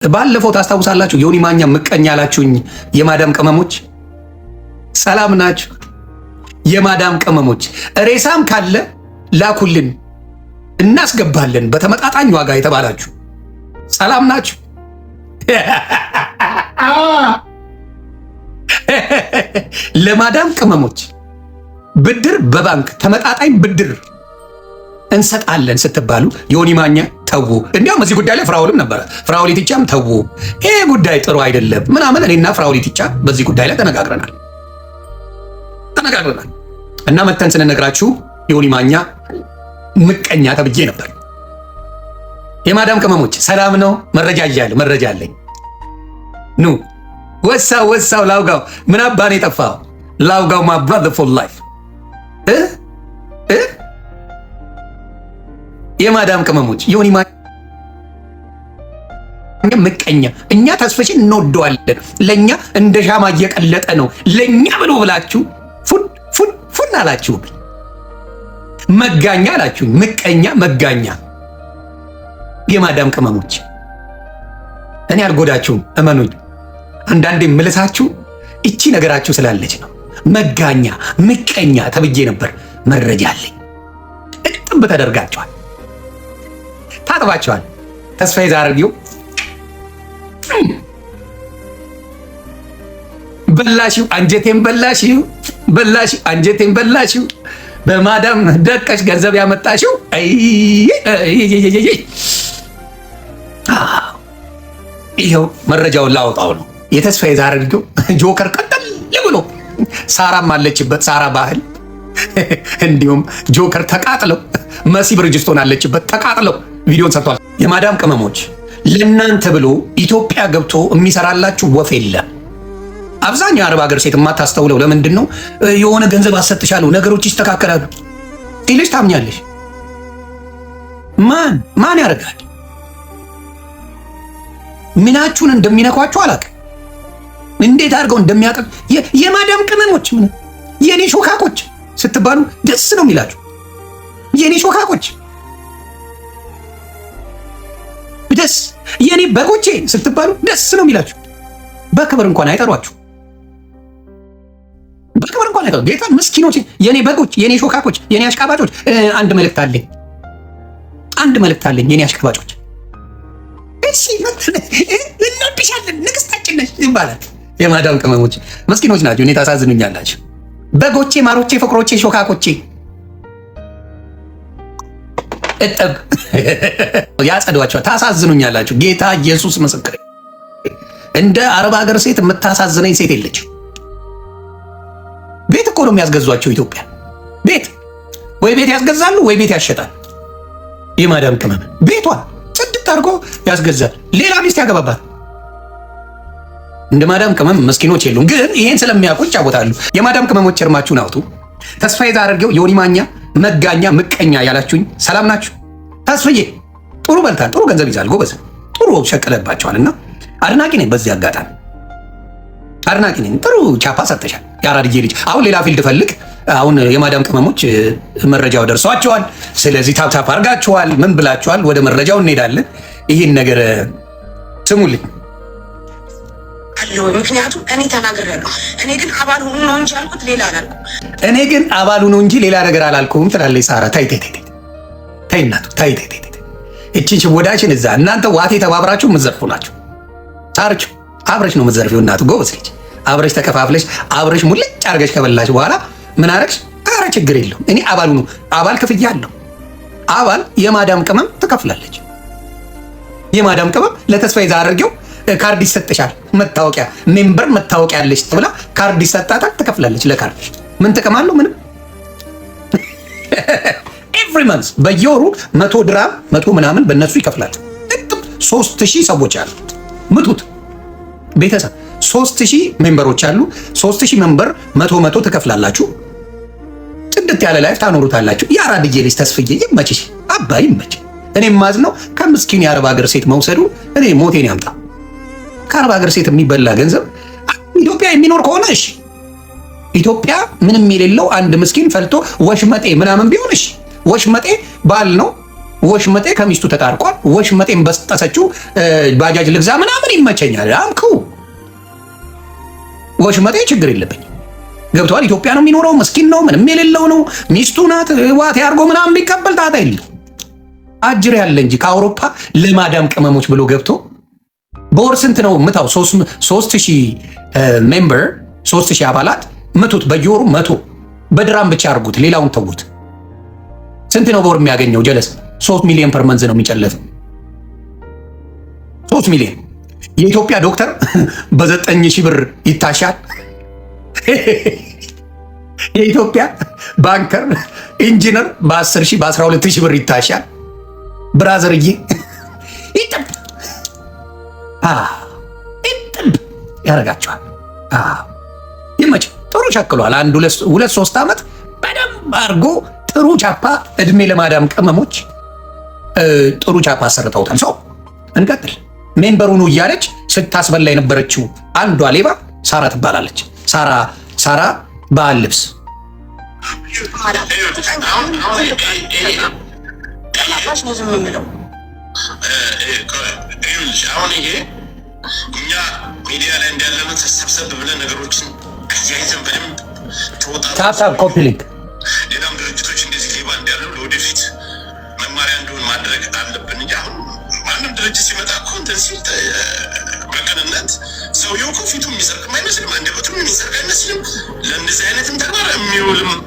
ባለፈው ታስታውሳላችሁ ዮኒ ማኛ ምቀኛ ያላችሁኝ የማዳም ቅመሞች ሰላም ናችሁ? የማዳም ቅመሞች ሬሳም ካለ ላኩልን እናስገባለን በተመጣጣኝ ዋጋ የተባላችሁ ሰላም ናችሁ? ለማዳም ቅመሞች ብድር በባንክ ተመጣጣኝ ብድር እንሰጣለን ስትባሉ ዮኒ ማኛ ተዉ። እንዲያውም እዚህ ጉዳይ ላይ ፍራውልም ነበረ። ፍራውል ኢቲቻም ተዉ፣ ይሄ ጉዳይ ጥሩ አይደለም ምናምን እኔና ፍራውል ኢቲቻ በዚህ ጉዳይ ላይ ተነጋግረናል እና መተን ስንነግራችሁ ዮኒ ማኛ ምቀኛ ተብዬ ነበር። የማዳም ቅመሞች ሰላም ነው? መረጃ እያለ መረጃ አለኝ። ኑ ወሳው ላውጋው ምን አባን የጠፋው ላውጋው ማ ብራዘር ፎር ላይፍ የማዳም ቅመሞች ዮኒ ማኛ ምቀኛ። እኛ ተስፈሽን እንወደዋለን፣ ለኛ እንደ ሻማ እየቀለጠ ነው ለኛ ብሎ ብላችሁ ፉን አላችሁ። መጋኛ አላችሁ። ምቀኛ መጋኛ። የማዳም ቅመሞች እኔ አልጎዳችሁም፣ እመኑኝ። አንዳንዴ ምልሳችሁ እቺ ነገራችሁ ስላለች ነው። መጋኛ ምቀኛ ተብዬ ነበር። መረጃ አለኝ። እጥብ ተደርጋችኋል፣ ታጥባችኋል። ተስፋዬ ዛርጊው በላሽው፣ አንጀቴን በላሽው አንጀቴን በላሽው። በማዳም ደቀሽ ገንዘብ ያመጣሽው ይኸው መረጃውን ላወጣው ነው። የተስፋዬ ዛርጊው ጆከር ቀጠል ብሎ ሳራም አለችበት፣ ሳራ ባህል እንዲሁም ጆከር ተቃጥለው መሲ ብርጅስቶን አለችበት ተቃጥለው ቪዲዮን ሰርቷል። የማዳም ቅመሞች ለእናንተ ብሎ ኢትዮጵያ ገብቶ የሚሰራላችሁ ወፍ የለም። አብዛኛው የአረብ ሀገር ሴት የማታስተውለው ለምንድን ነው? የሆነ ገንዘብ አሰጥሻለሁ ነገሮች ይስተካከላሉ ሲልሽ ታምኛለሽ። ማን ያደርጋል? ምናችሁን እንደሚነኳችሁ አላውቅም፣ እንዴት አድርገው እንደሚያቀብ የማዳም ቅመሞች ምን የኔ ሾካቆች ስትባሉ ደስ ነው የሚላችሁ። የኔ ሾካቆች ደስ፣ የኔ በጎቼ ስትባሉ ደስ ነው የሚላችሁ። በክብር እንኳን አይጠሯችሁ፣ በክብር እንኳን አይጠሩ። ጌታ ምስኪኖች፣ የኔ በጎች፣ የኔ ሾካቆች፣ የኔ አሽቃባጮች። አንድ መልእክት አለኝ የኔ አሽቃባጮች። እሺ እንወድሻለን፣ ንግስታችን ነሽ ይባላል። የማዳም ቅመሞች ምስኪኖች ናቸው። እኔ ታሳዝኑኛላችሁ። በጎቼ፣ ማሮቼ፣ ፍቅሮቼ፣ ሾካቆቼ እጠብ ያጸዷቸዋል። ታሳዝኑኛላችሁ። ጌታ ኢየሱስ ምስክር፣ እንደ አረብ ሀገር ሴት የምታሳዝነኝ ሴት የለች። ቤት እኮ ነው የሚያስገዟቸው። ኢትዮጵያ ቤት ወይ ቤት ያስገዛሉ ወይ ቤት ያሸጣል። የማዳም ቅመም ቤቷን ጽድት አድርጎ ያስገዛል፣ ሌላ ሚስት ያገባባል። እንደ ማዳም ቅመም መስኪኖች የሉም። ግን ይሄን ስለሚያውቁ ይጫወታሉ። የማዳም ቅመሞች እርማችሁን አውጡ። ተስፋዬ ዛርጌው ዮኒ ማኛ መጋኛ ምቀኛ ያላችሁኝ ሰላም ናችሁ? ተስፍዬ ጥሩ በልታል፣ ጥሩ ገንዘብ ይዛል፣ ጎበዝ፣ ጥሩ ሸቀለባቸዋልና አድናቂ ነኝ። በዚህ አጋጣሚ አድናቂ ነኝ። ጥሩ ቻፓ ሰጥተሻል የአራድዬ ልጅ። አሁን ሌላ ፊልድ ፈልግ። አሁን የማዳም ቅመሞች መረጃው ደርሷቸዋል። ስለዚህ ታፕታፕ አድርጋችኋል፣ ምን ብላችኋል? ወደ መረጃው እንሄዳለን። ይህን ነገር ስሙልኝ። ምክንያቱም እኔ ተናግሬያለሁ። እኔ ግን አባል ሁኑ ነው እንጂ አልኩት ሌላ አላልኩም። እኔ ግን አባል ሁኑ እንጂ ሌላ ነገር አላልኩም ትላለች ሳራ። ታይ እናቱ ታይ። እቺን ሽቦዳችን እዛ እናንተ ዋቴ ተባብራችሁ የምትዘርፉ ናችሁ። ሳርቹ አብረሽ ነው የምትዘርፊው። እናቱ ጎበዝ ልጅ። አብረሽ ተከፋፍለሽ አብረሽ ሙልጭ አድርገሽ ከበላሽ በኋላ ምን አረግሽ? አረ ችግር የለውም እኔ አባል ሁኑ። አባል ክፍያ አለው። አባል የማዳም ቅመም ትከፍላለች። የማዳም ቅመም ለተስፋዬ ዛርጌው ካርድ ይሰጥሻል፣ መታወቂያ ሜምበር መታወቂያ ያለሽ ተብላ ካርድ ይሰጣታል፣ ትከፍላለች። ለካርድ ምን ጥቅም አለው? ምንም። ኤቭሪ መንዝ በየወሩ 100 ድራም 100 ምናምን በእነሱ ይከፍላል። 3000 ሰዎች አሉ። ምቱት ቤተሰብ 3000 ሜምበሮች አሉ። 3000 ሜምበር 100 ትከፍላላችሁ። ጽድት ያለ ላይፍ ታኖሩታላችሁ። የአራድዬ ልጅ ተስፍዬ ይመችሽ፣ አባይ ይመች። እኔ ማዝነው ከምስኪን የአረብ ሀገር ሴት መውሰዱ እኔ ሞቴን ያምጣ። ከአረብ ሀገር ሴት የሚበላ ገንዘብ ኢትዮጵያ የሚኖር ከሆነ እሺ፣ ኢትዮጵያ ምንም የሌለው አንድ ምስኪን ፈልቶ ወሽመጤ ምናምን ቢሆን እሺ፣ ወሽመጤ ባል ነው ወሽመጤ ከሚስቱ ተጣርቋል። ወሽመጤን በስጠሰችው ባጃጅ ልግዛ ምናምን ይመቸኛል። አምኩ ወሽመጤ ችግር የለብኝ። ገብተዋል። ኢትዮጵያ ነው የሚኖረው። ምስኪን ነው፣ ምንም የሌለው ነው። ሚስቱ ናት። ዋቴ አድርጎ ምናምን ቢቀበል ጣጣ የለው። አጅር ያለ እንጂ ከአውሮፓ ለማዳም ቅመሞች ብሎ ገብቶ በወር ስንት ነው ምታው? 3000 ሜምበር 3000 አባላት ምቱት። በየወሩ 100 በድራም ብቻ አድርጉት። ሌላውን ተዉት። ስንት ነው በወር የሚያገኘው? ጀለስ 3 ሚሊዮን ፐር መንዝ ነው የሚጨለፈው። 3 ሚሊዮን። የኢትዮጵያ ዶክተር በ9000 ብር ይታሻል። የኢትዮጵያ ባንከር ኢንጂነር በ10,000 በ12,000 ብር ይታሻል። ብራዘርዬ ይጥብ ያደርጋቸዋል። ይመች። ጥሩ ቸክሏል። አንድ 2-3 ዓመት በደንብ አድርጎ ጥሩ ቻፓ። እድሜ ለማዳም ቅመሞች ጥሩ ቻፓ አሰርተውታል። ሰው እንቀጥል። ሜምበሩኑ እያለች ስታስበላ የነበረችው አንዷ ሌባ ሳራ ትባላለች። ሳራ በዓል ልብስ አሁን ይሄ እኛ ሚዲያ ላይ እንዳለነው ተሰብሰብ ብለን ነገሮችን አያይዘን በደንብ ታፕታፕ ኮፒ ሊንክ ሌላም ድርጅቶች እንደዚህ ሌባ እንዳሉ ለወደፊት መማሪያ እንደሆን ማድረግ አለብን እንጂ አሁን ማንም ድርጅት ሲመጣ እኮ እንትን ሲል በቅንነት ሰውየው እኮ ፊቱ የሚሰርቅም አይመስልም፣ አንደበቱም የሚሰርቅ አይመስልም። ለእንደዚህ አይነትም ተግባር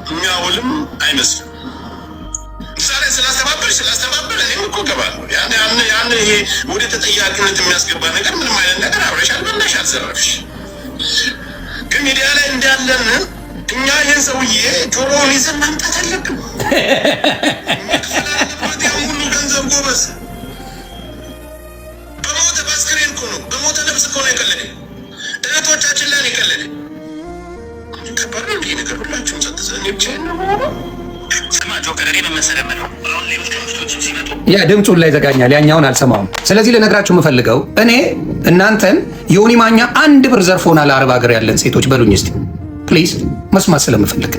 የሚያውልም አይመስልም። ምሳሌ ስላስተባበር እኔም እኮ እገባለሁ። ያን ይሄ ወደ ተጠያቂነት የሚያስገባ ነገር ምንም አይነት ነገር አብረሽ አልበላሽ አልዘረፍሽ። ግን ሚዲያ ላይ እንዳለን እኛ ይህን ሰውዬ ጆሮውን ይዘን ማምጣት አለብን። ሁሉ ገንዘብ ጎበዝ በሞተ በአስክሬን እኮ ነው፣ በሞተ ነፍስ እኮ ነው የቀለደ። እህቶቻችን ላይ የቀለደ ከባድ ነው እንዲህ ነገር። ሁላችሁም ጸጥዘን ብቻዬን ነው ያ ድምፁን ላይ ዘጋኛል። ያኛውን አልሰማውም። ስለዚህ ልነግራችሁ የምፈልገው እኔ እናንተን ዮኒ ማኛ 1 ብር ዘርፎናል አረብ ሀገር ያለን ሴቶች በሉኝ እስቲ ፕሊዝ፣ መስማት ስለምፈልግ።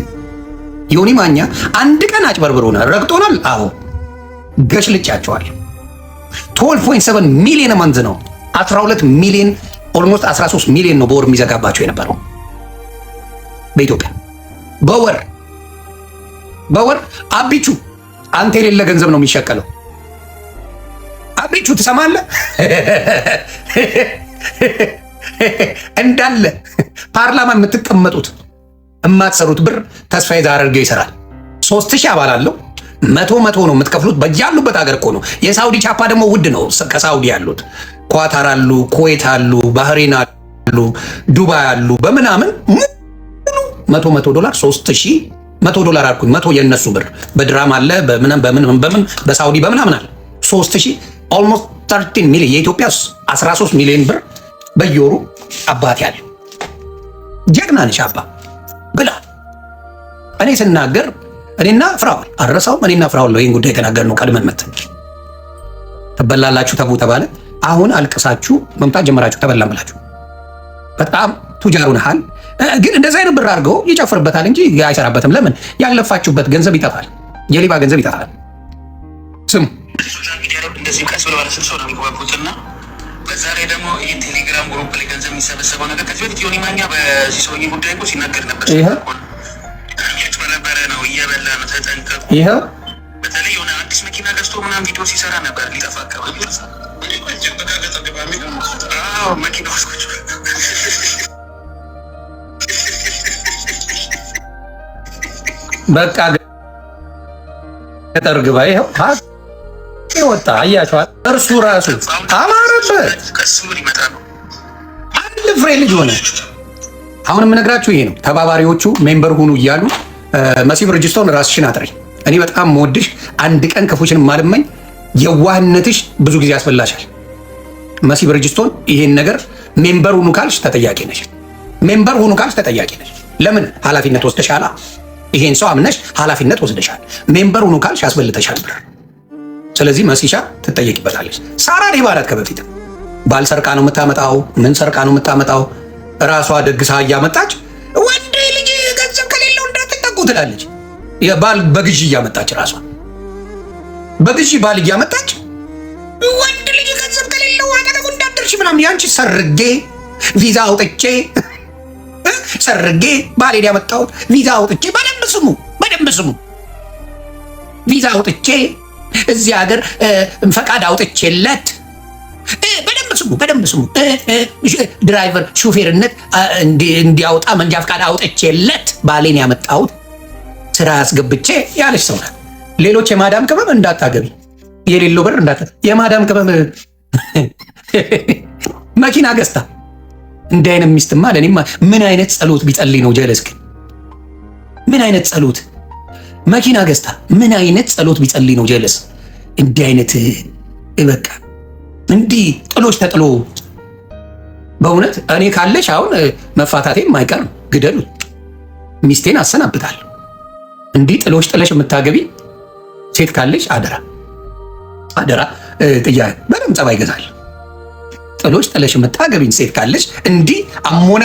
ዮኒ ማኛ 1 ቀን አጭበርብሮናል፣ ረግጦናል። አዎ ገሽልጫቸዋል። 12.7 ሚሊዮን መንዝ ነው። 12 ሚሊዮን ኦልሞስት 13 ሚሊዮን ነው በወር የሚዘጋባቸው የነበረው በኢትዮጵያ በወር አቢቹ አንተ የሌለ ገንዘብ ነው የሚሸቀለው። አቢቹ ትሰማለህ? እንዳለ ፓርላማ የምትቀመጡት የማትሰሩት ብር ተስፋዬ ዛረርጌው ይሰራል። 3000 አባል አለው። 100 ነው የምትከፍሉት በያሉበት ሀገር እኮ ነው። የሳውዲ ቻፓ ደግሞ ውድ ነው። ከሳውዲ ያሉት ኳታር አሉ፣ ኩዌት አሉ፣ ባህሬን አሉ፣ ዱባይ አሉ። በምናምን ሙሉ $100 $3,100 አልኩኝ። 100 የነሱ ብር በድራም አለ፣ በምን በሳውዲ በምናምን አለ። 3000 ኦልሞስት 13 ሚሊዮን የኢትዮጵያ 13 ሚሊዮን ብር በየወሩ አባት ያለው ጀግና ነሽ አባ ብላ። እኔ ስናገር እኔና ፍራውል አረሳው። እኔና ፍራውል ነው ይሄን ጉዳይ የተናገርነው። ቀድመን መተን ትበላላችሁ ተቡ ተባለ። አሁን አልቅሳችሁ መምጣት ጀመራችሁ። ተበላን ብላችሁ በጣም ቱጃሩን ሃል ግን እንደዛ አይነት ብር አድርገው ይጨፍርበታል እንጂ አይሰራበትም። ለምን? ያለፋችሁበት ገንዘብ ይጠፋል። የሌባ ገንዘብ ይጠፋል። ስሙ እንደዚህ ቀስ ብሎ ባለስልሶ ነው የሚግባቡትና በዛ ላይ ደግሞ ይህ ቴሌግራም ግሩፕ ላይ ገንዘብ የሚሰበሰበው ነገር ከዚህ በፊት ዮኒ ማኛ በዚህ ሰውዬ ጉዳይ እኮ ሲናገር ነበር። እየተበረበረ ነው፣ እየበላ ነው፣ ተጠንቀቁ። ይኸው በተለይ የሆነ አዲስ መኪና ገዝቶ ምናምን ቪዲዮ ሲሰራ ነበር። ሊጠፋ አካባቢ መኪና ውስጥ በቃ ገጠር ግባ። ይኸው ወጣ። አያችኋል? እርሱ ራሱ አማረበት። አንድ ፍሬ ልጅ ሆነ። አሁን የምነግራችሁ ይሄ ነው። ተባባሪዎቹ ሜምበር ሁኑ እያሉ መሲ ብርጅስቶን ራስሽን አጥሪ። እኔ በጣም መወድሽ፣ አንድ ቀን ክፉሽን ማልመኝ፣ የዋህነትሽ ብዙ ጊዜ ያስበላሻል። መሲ ብርጅስቶን ይሄን ነገር ሜምበር ሁኑ ካልሽ ተጠያቂ ነሽ። ሜምበር ሁኑ ካልሽ ተጠያቂ ነሽ። ለምን? ኃላፊነት ወስደሻል። ይሄን ሰው አምነሽ ኃላፊነት ወስደሻል። ሜምበር ሁኑ ካልሽ ያስበልተሻል ብር። ስለዚህ መሲሻ ትጠየቂበታለች። ሳራ ሌባ ናት። ከበፊት ባል ሰርቃ ነው የምታመጣው። ምን ሰርቃ ነው የምታመጣው? ራሷ ደግሳ እያመጣች ወንድ ልጅ ገንዘብ ከሌለው እንዳትጠቁ ትላለች። የባል በግዢ እያመጣች ራሷ በግዢ ባል እያመጣች ወንድ ልጅ ገንዘብ ከሌለው አጠገቡ እንዳደርሽ ምናምን ያንቺ ሰርጌ ቪዛ አውጥቼ ሰርጌ ባሌን ያመጣሁት ቪዛ አውጥቼ በደንብ ስሙ ቪዛ አውጥቼ እዚህ ሀገር ፈቃድ አውጥቼለት በደንብ ስሙ ድራይቨር ሹፌርነት እንዲያወጣ መንጃ ፈቃድ አውጥቼለት ባሌን ያመጣሁት ስራ አስገብቼ ያለች ሰው ናት። ሌሎች የማዳም ቅመም እንዳታገቢ፣ የሌለው ብር የማዳም ቅመም መኪና ገዝታ እንዲህ አይነት ሚስትማ ለእኔማ ምን አይነት ጸሎት ቢጸልይ ነው ጀለስ ግን ምን አይነት ጸሎት መኪና ገዝታ ምን አይነት ጸሎት ቢጸልይ ነው ጀለስ እንዲህ አይነት በቃ እንዲህ ጥሎች ተጥሎ በእውነት እኔ ካለሽ አሁን መፋታቴም አይቀርም ግደሉ ሚስቴን አሰናብታለሁ እንዲህ ጥሎች ጥለሽ የምታገቢ ሴት ካለሽ አደራ ጥያ በደምብ ጸባይ ይገዛል ጥሎች ጥለሽ የምታገቢኝ ሴት ካለሽ እንዲህ አሞና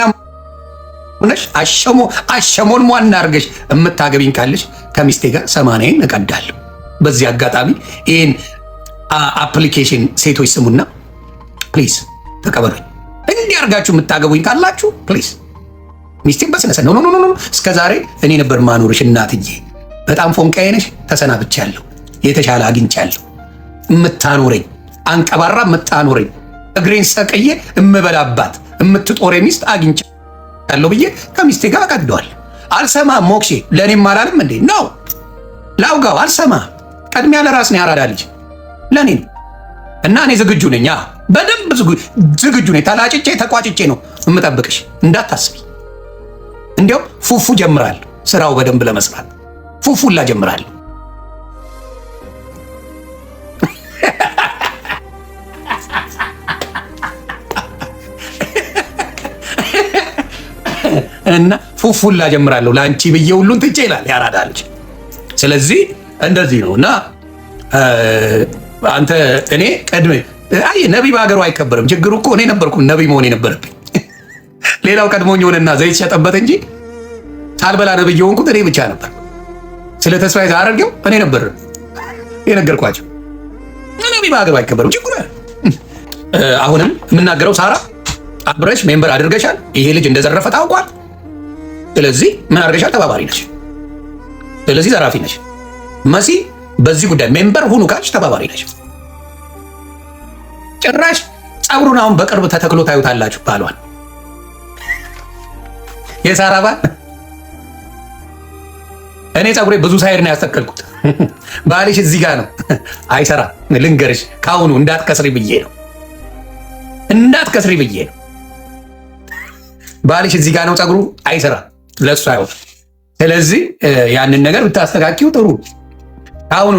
ሆነሽ አሸሞን ሟና አድርገሽ የምታገቢኝ ካለሽ ከሚስቴ ጋር 80 እቀዳለሁ። በዚህ አጋጣሚ ይህን አፕሊኬሽን ሴቶች ስሙና ፕሊዝ ተቀበሉኝ። እንዲህ አድርጋችሁ የምታገቡኝ ካላችሁ ፕሊዝ ሚስቴን በስነሰ ኖ እስከ ዛሬ እኔ ነበር ማኖርሽ እናትዬ፣ በጣም ፎንቃዬ ነሽ፣ ተሰናብቻለሁ፣ የተሻለ አግኝቻለሁ፣ የምታኖረኝ አንቀባራ የምታኖረኝ እግሬን ሰቅዬ እምበላባት የምትጦሬ ሚስት አግኝቻለሁ ብዬ ከሚስቴ ጋር አቀደዋል። አልሰማም ሞክሼ ለእኔም አላለም እንዴ ነው ላውጋው አልሰማም። ቀድሚያ ለራስ ነው ያራዳ ልጅ ለእኔ ነው እና እኔ ዝግጁ ነኝ፣ በደንብ ዝግጁ ነኝ። ተላጭቼ ተቋጭቼ ነው የምጠብቅሽ እንዳታስቢ። እንዲያው ፉፉ ጀምራለሁ ስራው በደንብ ለመስራት ፉፉላ ጀምራለሁ። እና ፉፉላ ጀምራለሁ ለአንቺ ብዬ ሁሉን ትቼ ይላል ያራዳ ልጅ። ስለዚህ እንደዚህ ነው እና አንተ እኔ ቀድሜ ነቢይ በሀገሩ አይከበርም። ችግሩ እኮ እኔ ነበርኩ ነቢይ መሆን የነበረብኝ። ሌላው ቀድሞኝ ሆነና ዘይት ሸጠበት እንጂ ሳልበላ ነቢይ የሆንኩት እኔ ብቻ ነበር። ስለ ተስፋዬ አደረገው እኔ ነበር የነገርኳቸው። ነቢይ በሀገሩ አይከበርም። ችግሩ አሁንም የምናገረው ሳራ አብረሽ ሜምበር አድርገሻል። ይሄ ልጅ እንደዘረፈ ታውቋል። ስለዚህ ምን አድርገሻል? ተባባሪ ነሽ። ስለዚህ ዘራፊ ነሽ። መሲ በዚህ ጉዳይ ሜምበር ሁኑ ካልሽ ተባባሪ ነሽ። ጭራሽ ጸጉሩን አሁን በቅርብ ተተክሎ ታዩታላችሁ። ባሏን የሳራ ባል እኔ ጸጉሬ ብዙ ሳይድ ነው ያስተከልኩት። ባልሽ እዚህ ጋር ነው። አይሰራም። ልንገርሽ ካሁኑ እንዳትከስሪ ብዬ ነው ባልሽ እዚህ ጋር ነው ጸጉሩ አይሰራም። ለሱ አይሆን። ስለዚህ ያንን ነገር ብታስተካኪው ጥሩ። አሁን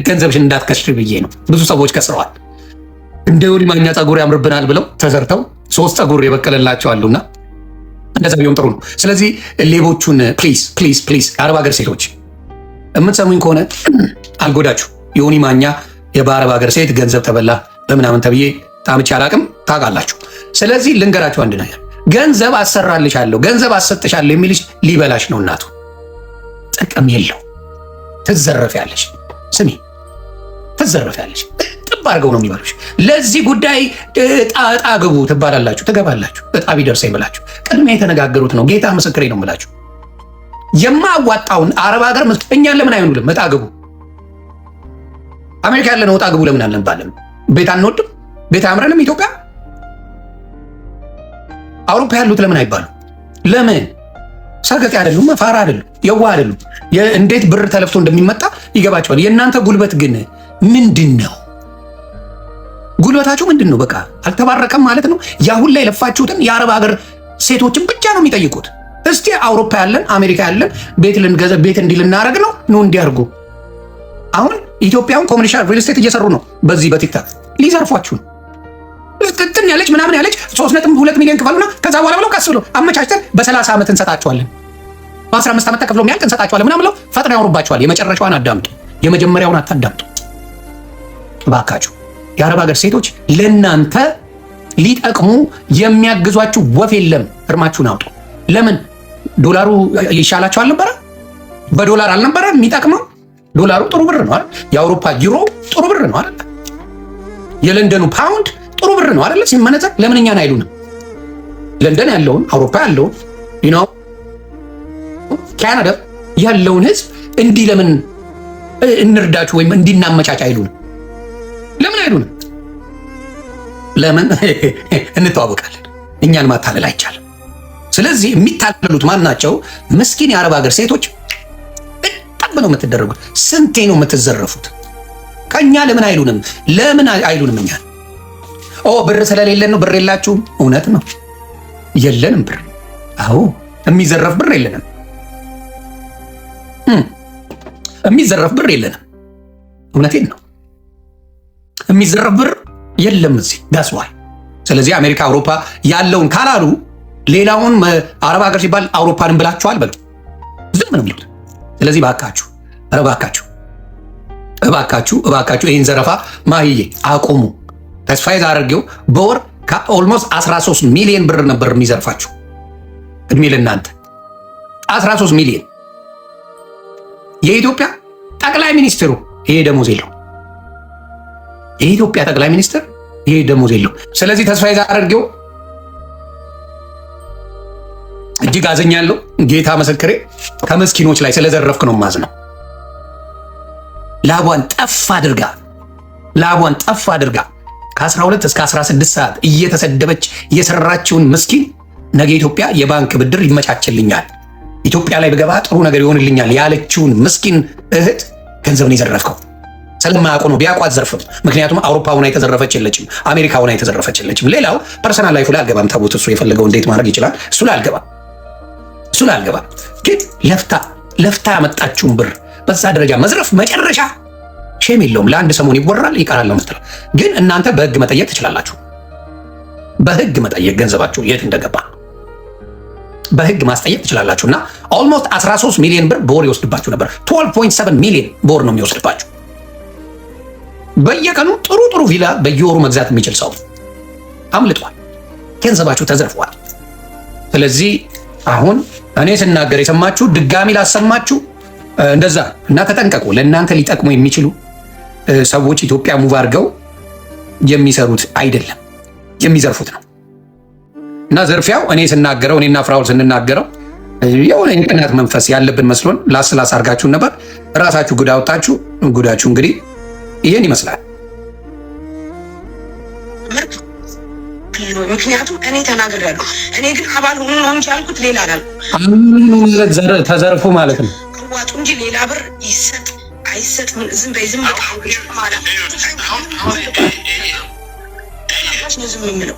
ገንዘብሽን እንዳትከስሪ ብዬ ነው። ብዙ ሰዎች ከስረዋል። እንደ ዮኒ ማኛ ጸጉር ያምርብናል ብለው ተሰርተው 3 ጸጉር የበቀለላቸው አሉና እንደዛ ቢሆን ጥሩ ነው። ስለዚህ ሌቦቹን ፕሊዝ የአረብ ሀገር ሴቶች የምትሰሙኝ ከሆነ አልጎዳችሁ። ዮኒ ማኛ የአረብ ሀገር ሴት ገንዘብ ተበላ በምናምን ተብዬ ታምቼ አላቅም፣ ታውቃላችሁ። ስለዚህ ልንገራችሁ አንድ ነገር፣ ገንዘብ አሰራልሻለሁ ገንዘብ አሰጥሻለሁ የሚልሽ ሊበላሽ ነው። እናቱ ጥቅም የለው። ትዘረፊያለሽ። ስሚ ትዘረፊያለሽ። ጥብ አድርገው ነው የሚበሉሽ። ለዚህ ጉዳይ እጣ ግቡ ትባላላችሁ፣ ትገባላችሁ። እጣ ቢደርሰኝ ብላችሁ ቅድሚያ የተነጋገሩት ነው። ጌታ ምስክሬ ነው የምላችሁ። የማዋጣውን አረብ ሀገር እኛን ለምን አይሆኑልም? እጣ ግቡ። አሜሪካ ያለነው እጣ ግቡ ለምን አልንባለም? ቤት አንወድም? ቤት አያምረንም? ኢትዮጵያ አውሮፓ ያሉት ለምን አይባሉ? ለምን ሰገጤ አይደሉም? ፋራ አይደሉም? የዋ አይደሉም? እንዴት ብር ተለፍቶ እንደሚመጣ ይገባቸዋል። የእናንተ ጉልበት ግን ምንድን ነው? ጉልበታችሁ ምንድን ነው? በቃ አልተባረከም ማለት ነው። ያሁን ላይ የለፋችሁትን የአረብ ሀገር ሴቶችን ብቻ ነው የሚጠይቁት። እስቲ አውሮፓ ያለን አሜሪካ ያለን ቤት ልንገዛ ቤት እንዲህ ልናደርግ ነው ነው እንዲያርጉ። አሁን ኢትዮጵያውን ኮሜርሻል ሪል ስቴት እየሰሩ ነው። በዚህ በቲክታክ ሊዘርፏችሁ ነው። ቅጥን ያለች ምናምን ያለች 3.2 ሚሊዮን ክፈሉና ከዛ በኋላ ብለው ቀስ ብሎ አመቻችተን በ30 ዓመት እንሰጣቸዋለን፣ በ15 ዓመት ተከፍሎ የሚያልቅ እንሰጣቸዋለን ምናምን ብለው ፈጥነው ያወሩባቸዋል። የመጨረሻዋን አዳምጡ፣ የመጀመሪያውን አታዳምጡ ባካችሁ። የአረብ ሀገር ሴቶች ለእናንተ ሊጠቅሙ የሚያግዟችሁ ወፍ የለም። እርማችሁን አውጡ። ለምን ዶላሩ ይሻላችሁ አልነበረ? በዶላር አልነበረ የሚጠቅመው? ዶላሩ ጥሩ ብር ነው አይደል? የአውሮፓ ዩሮ ጥሩ ብር ነው አይደል? የለንደኑ ፓውንድ ጥሩ ብር ነው አይደል? ሲመነዘር ለምን እኛን አይሉንም? ለንደን ያለውን አውሮፓ ያለውን ካናዳ ያለውን ህዝብ እንዲህ ለምን እንርዳችሁ ወይም እንዲናመቻች አይሉንም? ለምን አይሉንም? ለምን እንተዋወቃለን? እኛን ማታለል አይቻልም። ስለዚህ የሚታለሉት ማን ናቸው? ምስኪን የአረብ ሀገር ሴቶች በጣም ነው የምትደረጉት። ስንቴ ነው የምትዘረፉት? ከኛ ለምን አይሉንም? ለምን አይሉንም? እኛን ብር ስለሌለን ነው። ብር የላችሁም? እውነት ነው፣ የለንም ብር። አዎ የሚዘረፍ ብር የለንም። የሚዘረፍ ብር የለንም። እውነቴን ነው፣ የሚዘረፍ ብር የለም እዚህ ዳስዋይ። ስለዚህ አሜሪካ አውሮፓ ያለውን ካላሉ ሌላውን አረብ ሀገር ሲባል አውሮፓንም ብላችኋል በሉ፣ ዝም ነው የሚሉት። ስለዚህ ባካችሁ፣ ኧረ ባካችሁ፣ እባካችሁ ይህን ዘረፋ ማህዬ አቁሙ። ተስፋዬ ዛርጌው በወር ኦልሞስት 13 ሚሊዮን ብር ነበር የሚዘርፋችሁ። እድሜ ለእናንተ 13 ሚሊዮን። የኢትዮጵያ ጠቅላይ ሚኒስትሩ ይሄ ደሞዝ የለው። የኢትዮጵያ ጠቅላይ ሚኒስትር ይሄ ደሞዝ የለው። ስለዚህ ተስፋዬ ዛርጌው እጅግ አዘኛለሁ። ጌታ ምስክሬ፣ ከምስኪኖች ላይ ስለዘረፍክ ነው ማዝነው። ላቧን ጠፍ አድርጋ ከ12 እስከ 16 ሰዓት እየተሰደበች የሰራችውን ምስኪን ነገ ኢትዮጵያ የባንክ ብድር ይመቻችልኛል፣ ኢትዮጵያ ላይ ብገባ ጥሩ ነገር ይሆንልኛል ያለችውን ምስኪን እህት ገንዘብን የዘረፍከው ስለማያውቁ ነው። ቢያውቁ አትዘርፍም። ምክንያቱም አውሮፓ ሆና የተዘረፈች የለችም፣ አሜሪካ ሆና የተዘረፈች የለችም። ሌላው ፐርሰናል ላይፉ ላይ አልገባም። ተውት፣ እሱ የፈለገው እንዴት ማድረግ ይችላል፣ እሱ ላይ አልገባም። ግን ለፍታ ያመጣችውን ብር በዛ ደረጃ መዝረፍ መጨረሻ ሼም የለውም። ለአንድ ሰሞን ይወራል ይቀራል ነው የምትለው። ግን እናንተ በህግ መጠየቅ ትችላላችሁ። በህግ መጠየቅ ገንዘባችሁ የት እንደገባ በህግ ማስጠየቅ ትችላላችሁ። እና ኦልሞስት 13 ሚሊዮን ብር በወር ይወስድባችሁ ነበር። 12.7 ሚሊዮን በወር ነው የሚወስድባችሁ። በየቀኑ ጥሩ ቪላ በየወሩ መግዛት የሚችል ሰው አምልጧል። ገንዘባችሁ ተዘርፏል። ስለዚህ አሁን እኔ ስናገር የሰማችሁ ድጋሚ ላሰማችሁ እንደዛ እና ተጠንቀቁ። ለእናንተ ሊጠቅሙ የሚችሉ ሰዎች ኢትዮጵያ ሙቭ አድርገው የሚሰሩት አይደለም፣ የሚዘርፉት ነው። እና ዘርፊያው እኔ ስናገረው፣ እኔና ፍራውል ስንናገረው የሆነ የቅናት መንፈስ ያለብን መስሎን ላስላስ አድርጋችሁን ነበር። ራሳችሁ ጉድ አወጣችሁ። ጉዳችሁ እንግዲህ ይሄን ይመስላል። ምክንያቱም እኔ ተናግሬያለሁ። እኔ ግን አባል ሆኖ ነው እንጂ ያልኩት ሌላ አላልኩም። ተዘርፉ ማለት ነው ዋጡ እንጂ ሌላ ብር ይሰጥ አይሰጥ ዝም በይ ዝም ማለት ነው። ዝም የምለው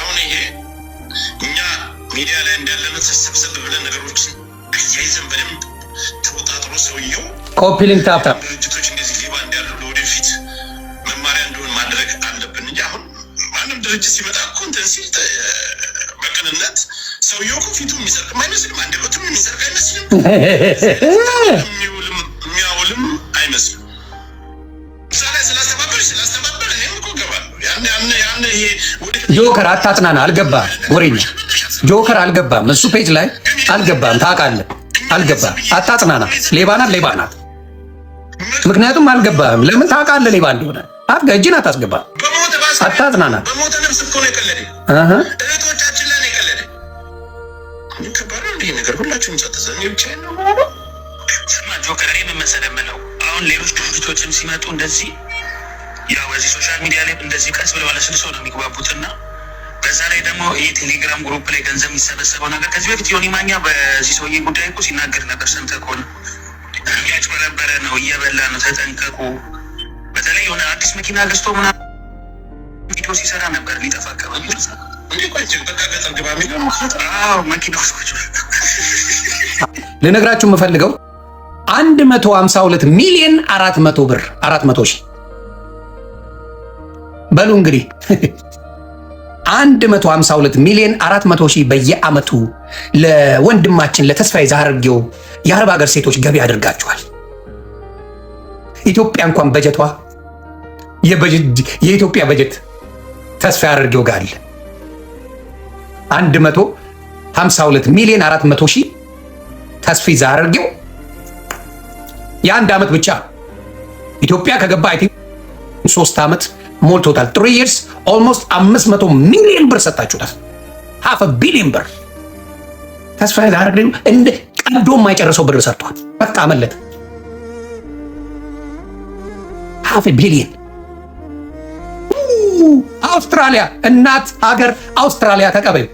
አሁን ይሄ እኛ ሚዲያ ላይ እንዳለነት ሰብሰብ ብለን ነገሮችን አያይዘን በደንብ ተወጣጥሮ ሰውየው ኮፒ ሊንክ ታፕ ድርጅቶች እንደዚህ ሌባ እንዳሉ ለወደፊት መማሪያ እንደሆን ማድረግ አለብን እንጂ አሁን ማንም ድርጅት ሲመጣ እኮ እንትን ሲል በቅንነት ሰውየው እኮ ፊቱ የሚሰርቅም አይመስልም፣ አንደበቱም የሚሰርቅ አይመስልም፣ የሚያውልም አይመስልም። ምሳሌ ስላስተባበር እኔም እኮ እገባለሁ። ያን ይሄ ጆከር አታጽናና፣ አልገባም። ወሬኛ ጆከር አልገባም፣ እሱ ፔጅ ላይ አልገባም። ታውቃለህ፣ አልገባም። አታጽናና። ሌባ ናት። ምክንያቱም አልገባም። ለምን ታውቃለህ ሌባ እንደሆነ። እጅን አታስገባም። አታጽናና። በሞተ ነፍስ እኮ ነው የቀለደ። እህቶቻችን ላይ ነው የቀለደ። ከባድ ነው ይሄ ነገር። ሁላችሁም ጸጥዘኝ ብቻ ነው ጆከር የምመሰለምለው። አሁን ሌሎች ድርጅቶችም ሲመጡ እንደዚህ ያው በዚህ ሶሻል ሚዲያ ላይ እንደዚህ ቀስ ብለው አለስልሰው ነው የሚግባቡትና በዛ ላይ ደግሞ ይሄ ቴሌግራም ግሩፕ ላይ ገንዘብ የሚሰበሰበው ነገር ከዚህ በፊት ዮኒ ማኛ በዚህ ሰውዬ ጉዳይ እኮ ሲናገር ነበር። ሰምተህ ከሆነ እያጭበረበረ ነው፣ እየበላ ነው፣ ተጠንቀቁ። በተለይ የሆነ አዲስ መኪና ገዝቶ ምናምን ቪዲዮ ሲሰራ ነበር ሊጠፋ አካባቢ ልነግራችሁ የምፈልገው 152 ሚሊዮን 400 ብር 400 ሺህ በሉ እንግዲህ 152 ሚሊዮን 400 ሺህ በየአመቱ ለወንድማችን ለተስፋዬ ዛርጌው የአረብ ሀገር ሴቶች ገቢ አድርጋችኋል። ኢትዮጵያ እንኳን በጀቷ የኢትዮጵያ በጀት ተስፋዬ ዛርጌው ጋር አለ። 152 ሚሊዮን 400 ሺህ ተስፋዬ ዛርጌው የአንድ ዓመት ብቻ ኢትዮጵያ ከገባ አይ ቲንክ 3 ዓመት ሞልቶታል። 3 years ኦልሞስት 500 ሚሊዮን ብር ሰጣችሁታል። half a billion ብር ተስፋዬ ዳርጌ እንደ ቀዶ የማይጨርሰው ብር ሰርቷል። በቃ አመለጠ። half a billion አውስትራሊያ እናት ሀገር አውስትራሊያ ተቀበዩ።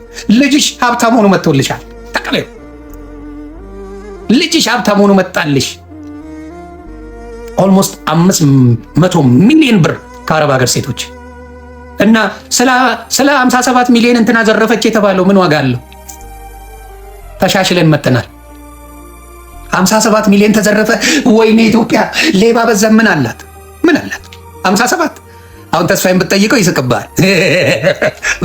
ልጅሽ ሀብታም ሆኖ መጥቶልሻል። ተቀበዩ። ልጅሽ ሀብታም ሆኖ መጣልሽ። ኦልሞስት 500 ሚሊዮን ብር ከአረብ ሀገር ሴቶች እና ስለ 57 ሚሊዮን እንትና ዘረፈች የተባለው ምን ዋጋ አለው? ተሻሽለን መጥተናል። 57 ሚሊዮን ተዘረፈ። ወይኔ ኢትዮጵያ ሌባ በዛ። ምን አላት? ምን አላት? 57 አሁን ተስፋዬን ብትጠይቀው ይስቅብሃል።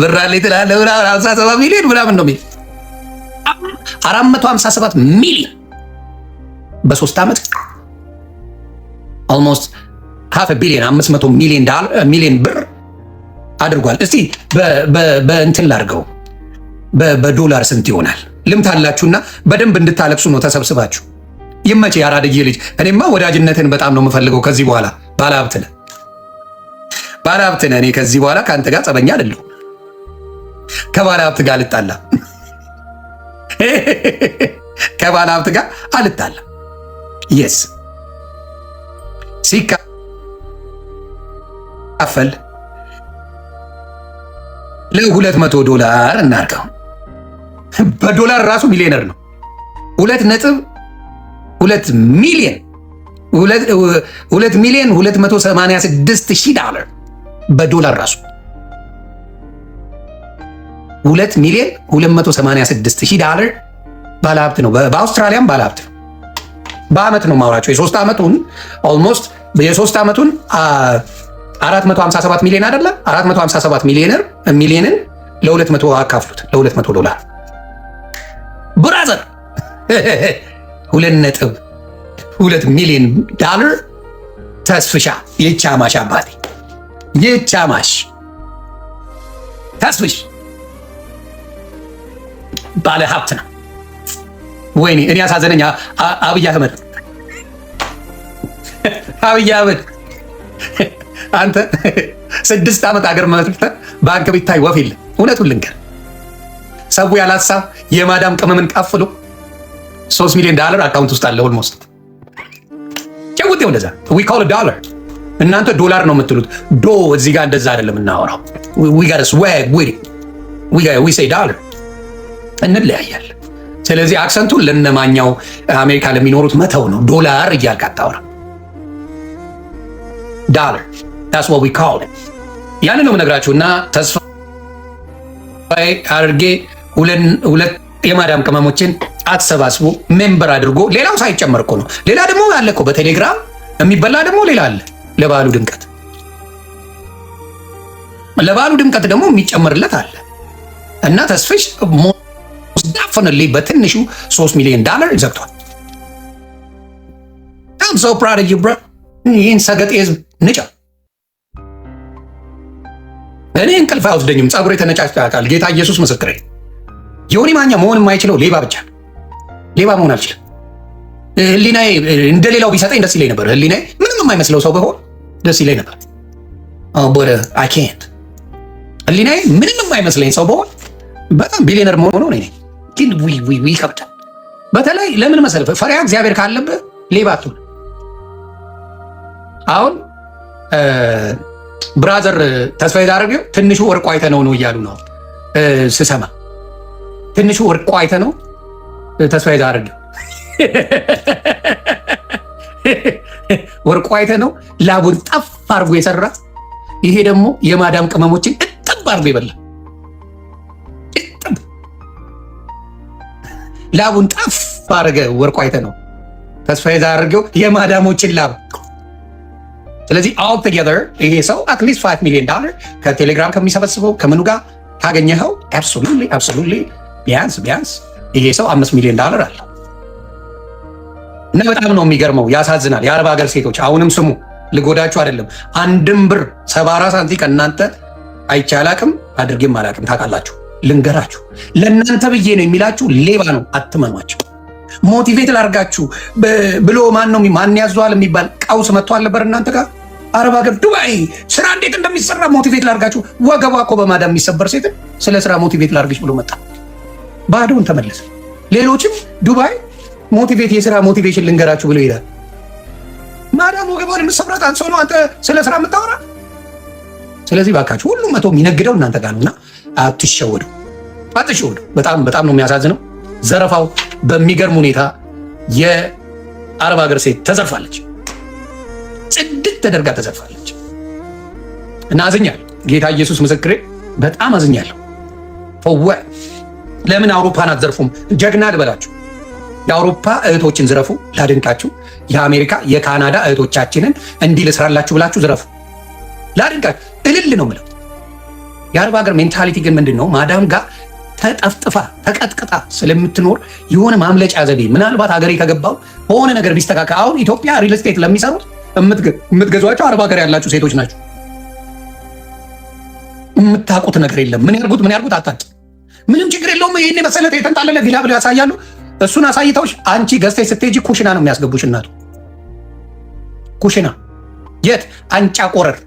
ብር አለኝ ትላለህ ምናምን 57 ሚሊዮን ምናምን ነው የሚል 457 ሚሊዮን በ3 ዓመት ኦልሞስት half a billion 500 ሚሊዮን ብር አድርጓል። እስቲ በእንትን ላድርገው በዶላር ስንት ይሆናል? ልምታላችሁና በደንብ እንድታለቅሱ ነው ተሰብስባችሁ። ይመቼ ያራድዬ ልጅ። እኔማ ወዳጅነትን በጣም ነው የምፈልገው። ከዚህ በኋላ ባለሀብት ነህ። እኔ ከዚህ በኋላ ከአንተ ጋር ጸበኛ አይደለሁም። ከባለሀብት ጋር አልጣላ። ከባለሀብት ጋር አልጣላ። የስ ሲካፈል $200 እናርገው። በዶላር ራሱ ሚሊዮነር ነው። 2.2 ሚሊዮን 2,286,000 በዶላር ራሱ 2,286,000 ባለሀብት ነው። በአውስትራሊያም ባለሀብት ነው። በአመት ነው ማውራቸው። የ3 ዓመቱን ኦልሞስት የ3 ዓመቱን 457 ሚሊዮን አይደለ? 457 ሚሊዮንን ለ200 አካፍሉት። $200 ብራዘር 2.2 ሚሊዮን ተስፍሻ የቻማሽ አባቴ የቻማሽ ተስፍሽ ባለ ሀብት ነው። ወይኔ እኔ ያሳዘነኝ አብይ አህመድ አንተ 6 ዓመት አገር መጥተህ ባንክ ቢታይ ወፍ የለም። እውነቱን ልንገር ሰው ያላሳብ የማዳም ቅመምን ቀፍሎ $3 ሚሊዮን አካውንት ውስጥ አለ። ኦልሞስት ጨውጤው እንደዛ we call it dollar። እናንተ ዶላር ነው የምትሉት። እዚህ ጋር እንደዛ አይደለም እናወራው። we got a swag with it we say dollar። እንለያያለን። ስለዚህ አክሰንቱን ለነማኛው አሜሪካ ለሚኖሩት መተው ነው። ዶላር እያልክ አታወራ። dollar that's what we call it። ያንን ነው የምነግራችሁና ተስፋ አድርጌ ሁለት የማዳም ቅመሞችን አትሰባስቡ ሜምበር አድርጎ ሌላው ሳይጨመር እኮ ነው። ሌላ ደግሞ አለ እኮ በቴሌግራም የሚበላ ደግሞ ሌላ አለ። ለበዓሉ ድምቀት ደግሞ የሚጨመርለት አለ እና ተስፍሽ ዳፍንልኝ በትንሹ $3 ሚሊዮን ዘግቷል። I'm so proud of you bro። ይህን ሰገጤ ህዝብ ንጫ። እኔ እንቅልፍ አይወስደኝም። ጸጉሬ ተነጫጭቃል። ጌታ ኢየሱስ ምስክሬ። ዮኒ ማኛ መሆን የማይችለው ሌባ ብቻ። ሌባ መሆን አልችልም። ህሊናዬ እንደሌላው ቢሰጠኝ ደስ ይለኝ ነበር። ህሊናዬ ምንም የማይመስለው ሰው ቢሆን ደስ ይለኝ ነበር። but I can't። ህሊናዬ ምንም የማይመስለኝ ሰው ቢሆን በጣም ቢሊዮነር መሆን ነው ነኝ። ግን ይከብዳል። በተለይ ለምን መሰለህ? ፈሪሃ እግዚአብሔር ካለብህ ሌባ አትሆን። አሁን ብራዘር ተስፋዬ ዳርጌው ትንሹ ወርቁ አይተነው ነው እያሉ ነው ስሰማ። ትንሹ ወርቁ አይተነው ተስፋዬ ዳርጌው ወርቁ አይተነው ላቡን ጠፍ አድርጎ የሰራ ይሄ ደግሞ የማዳም ቅመሞችን እጥብ አድርጎ ይበላ። ላቡን ጠፍ አድርገ ወርቁ አይተነው ተስፋዬ ዳርጌው የማዳሞችን ላብ። ስለዚህ all together ይሄ ሰው at least $5 ሚሊዮን ከቴሌግራም ከሚሰበስበው ከምኑ ጋር ካገኘኸው absolutely ቢያንስ ይሄ ሰው $5 ሚሊዮን አለው እና በጣም ነው የሚገርመው። ያሳዝናል። የአረብ ሀገር ሴቶች አሁንም ስሙ፣ ልጎዳችሁ አይደለም። አንድም ብር 74 ሳንቲ ከእናንተ አይቼ አላቅም፣ አድርጌም አላቅም። ታውቃላችሁ። ልንገራችሁ፣ ለእናንተ ብዬ ነው የሚላችሁ ሌባ ነው። አትመኗቸው። ሞቲቬት ላርጋችሁ ብሎ ማን ያዟል የሚባል ቀውስ መጥቷል ነበር እናንተ ጋር። አረብ ሀገር ዱባይ ስራ እንዴት እንደሚሰራ ሞቲቬት ላርጋችሁ። ወገቧ እኮ በማዳም የሚሰበር ሴት ስለ ስራ ሞቲቬት ላርግሽ ብሎ መጣ፣ ባዶውን ተመለሰ። ሌሎችም ዱባይ ሞቲቬት የስራ ሞቲቬሽን ልንገራችሁ ብሎ ይላል። ማዳም ወገቧን የምትሰብራት አንተ ሰው ነው አንተ ስለ ስራ የምታወራ። ስለዚህ ባካችሁ ሁሉም መቶ የሚነግደው እናንተ ጋር ነውና አትሸወዱ፣ አትሸወዱ። በጣም ነው የሚያሳዝነው። ዘረፋው በሚገርም ሁኔታ የአረብ ሀገር ሴት ተዘርፋለች፣ ጽድት ተደርጋ ተዘርፋለች። እና አዝኛለሁ፣ ጌታ ኢየሱስ ምስክሬ፣ በጣም አዝኛለሁ። ለምን አውሮፓን አትዘርፉም? ጀግና ልበላችሁ። የአውሮፓ እህቶችን ዝረፉ፣ ላድንቃችሁ። የአሜሪካ የካናዳ እህቶቻችንን እንዲህ ልስራላችሁ ብላችሁ ዝረፉ፣ ላድንቃችሁ። እልል ነው ምለው። የአረብ ሀገር ሜንታሊቲ ግን ምንድን ነው? ማዳም ጋር ተጠፍጥፋ ተቀጥቅጣ ስለምትኖር የሆነ ማምለጫ ዘዴ፣ ምናልባት ሀገሬ ከገባው በሆነ ነገር ቢስተካከል። አሁን ኢትዮጵያ ሪል ስቴት ለሚሰሩት የምትገዟቸው አረብ ሀገር ያላችሁ ሴቶች ናቸው። የምታውቁት ነገር የለም። ምን ያርጉት አታውቂ። ምንም ችግር የለውም። ይህን መሰለት የተንጣለለ ቪላ ብለው ያሳያሉ። እሱን አሳይተውሽ አንቺ ገዝተሽ ስትሄጂ ኩሽና ነው የሚያስገቡሽ። እናቱ ኩሽና የት? አንጫ ቆረር፣